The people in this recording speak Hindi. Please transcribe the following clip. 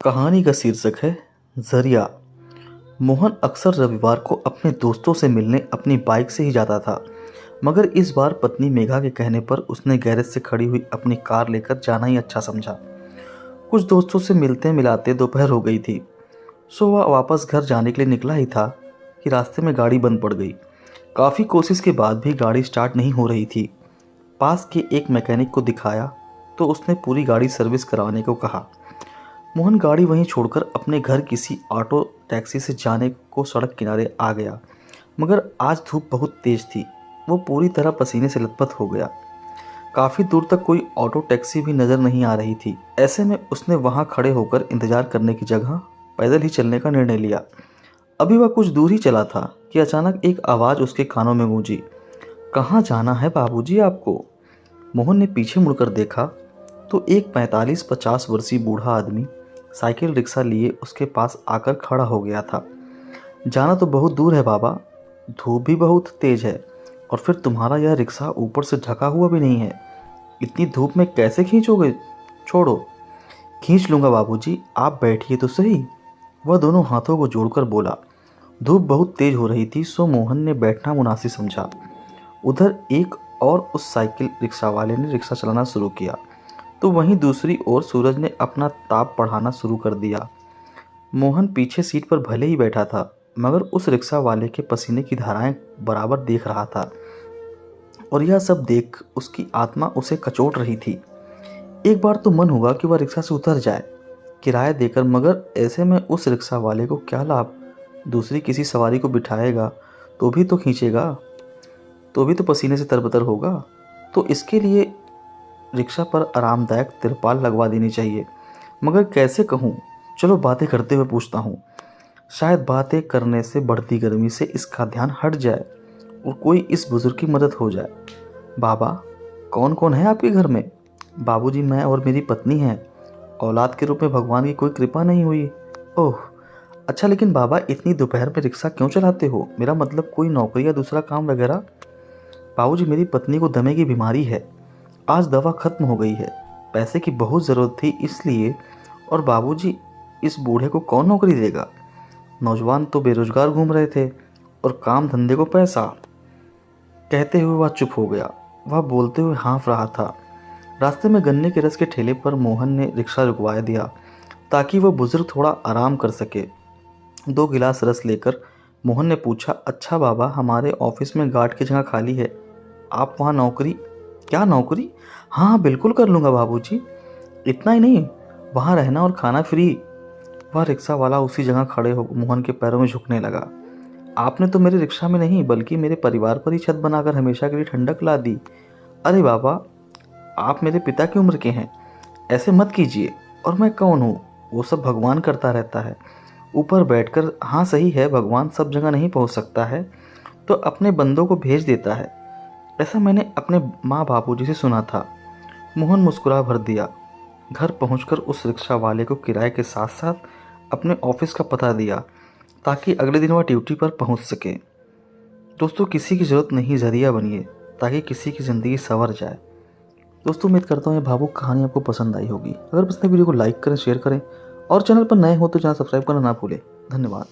कहानी का शीर्षक है जरिया। मोहन अक्सर रविवार को अपने दोस्तों से मिलने अपनी बाइक से ही जाता था, मगर इस बार पत्नी मेघा के कहने पर उसने गैरेज से खड़ी हुई अपनी कार लेकर जाना ही अच्छा समझा। कुछ दोस्तों से मिलते मिलाते दोपहर हो गई थी, सो वह वापस घर जाने के लिए निकला ही था कि रास्ते में गाड़ी बंद पड़ गई। काफ़ी कोशिश के बाद भी गाड़ी स्टार्ट नहीं हो रही थी। पास के एक मैकेनिक को दिखाया तो उसने पूरी गाड़ी सर्विस कराने को कहा। मोहन गाड़ी वहीं छोड़कर अपने घर किसी ऑटो टैक्सी से जाने को सड़क किनारे आ गया, मगर आज धूप बहुत तेज थी। वो पूरी तरह पसीने से लथपथ हो गया। काफ़ी दूर तक कोई ऑटो टैक्सी भी नज़र नहीं आ रही थी। ऐसे में उसने वहां खड़े होकर इंतजार करने की जगह पैदल ही चलने का निर्णय लिया। अभी वह कुछ दूर ही चला था कि अचानक एक आवाज़ उसके कानों में गूंजी। कहाँ जाना है बाबूजी आपको? मोहन ने पीछे मुड़कर देखा तो एक 45-50 वर्षीय बूढ़ा आदमी साइकिल रिक्शा लिए उसके पास आकर खड़ा हो गया था। जाना तो बहुत दूर है बाबा, धूप भी बहुत तेज है और फिर तुम्हारा यह रिक्शा ऊपर से ढका हुआ भी नहीं है। इतनी धूप में कैसे खींचोगे? छोड़ो, खींच लूँगा बाबूजी, आप बैठिए तो सही। वह दोनों हाथों को जोड़कर बोला। धूप बहुत तेज हो रही थी, सो मोहन ने बैठना मुनासिब समझा। उधर एक और उस साइकिल रिक्शा वाले ने रिक्शा चलाना शुरू किया तो वहीं दूसरी ओर सूरज ने अपना ताप बढ़ाना शुरू कर दिया। मोहन पीछे सीट पर भले ही बैठा था, मगर उस रिक्शा वाले के पसीने की धाराएं बराबर देख रहा था और यह सब देख उसकी आत्मा उसे कचोट रही थी। एक बार तो मन हुआ कि वह रिक्शा से उतर जाए किराया देकर, मगर ऐसे में उस रिक्शा वाले को क्या लाभ? दूसरी किसी सवारी को बिठाएगा तो भी तो खींचेगा, तो भी तो पसीने से तरबतर होगा। तो इसके लिए रिक्शा पर आरामदायक तिरपाल लगवा देनी चाहिए, मगर कैसे कहूँ? चलो बातें करते हुए पूछता हूँ। शायद बातें करने से बढ़ती गर्मी से इसका ध्यान हट जाए और कोई इस बुजुर्ग की मदद हो जाए। बाबा, कौन कौन है आपके घर में? बाबूजी, मैं और मेरी पत्नी हैं। औलाद के रूप में भगवान की कोई कृपा नहीं हुई। ओह अच्छा, लेकिन बाबा इतनी दोपहर में रिक्शा क्यों चलाते हो? मेरा मतलब कोई नौकरी या दूसरा काम वगैरह? बाबूजी, मेरी पत्नी को दमे की बीमारी है, आज दवा खत्म हो गई है, पैसे की बहुत ज़रूरत थी इसलिए। और बाबूजी, इस बूढ़े को कौन नौकरी देगा? नौजवान तो बेरोजगार घूम रहे थे और काम धंधे को पैसा। कहते हुए वह चुप हो गया। वह बोलते हुए हाँफ रहा था। रास्ते में गन्ने के रस के ठेले पर मोहन ने रिक्शा रुकवा दिया ताकि वह बुजुर्ग थोड़ा आराम कर सके। 2 गिलास रस लेकर मोहन ने पूछा, अच्छा बाबा, हमारे ऑफिस में गार्ड की जगह खाली है, आप वहाँ नौकरी? क्या नौकरी? हाँ बिल्कुल कर लूँगा बाबूजी। इतना ही नहीं, वहाँ रहना और खाना फ्री। वह रिक्शा वाला उसी जगह खड़े हो मोहन के पैरों में झुकने लगा। आपने तो मेरे रिक्शा में नहीं बल्कि मेरे परिवार पर ही छत बनाकर हमेशा के लिए ठंडक ला दी। अरे बाबा, आप मेरे पिता की उम्र के हैं, ऐसे मत कीजिए। और मैं कौन हूँ? वो सब भगवान करता रहता है ऊपर बैठकर। हाँ सही है, भगवान सब जगह नहीं पहुँच सकता है तो अपने बंदों को भेज देता है, ऐसा मैंने अपने माँ बाबूजी से सुना था। मोहन मुस्कुरा भर दिया। घर पहुंचकर उस रिक्शा वाले को किराए के साथ साथ अपने ऑफिस का पता दिया ताकि अगले दिन वह ड्यूटी पर पहुंच सके। दोस्तों, किसी की ज़रूरत नहीं, जरिया बनिए ताकि किसी की ज़िंदगी संवर जाए। दोस्तों, उम्मीद करता हूँ ये भावुक कहानी आपको पसंद आई होगी। अगर पसंद है वीडियो को लाइक करें, शेयर करें और चैनल पर नए हो तो चैनल सब्सक्राइब करना ना भूलें। धन्यवाद।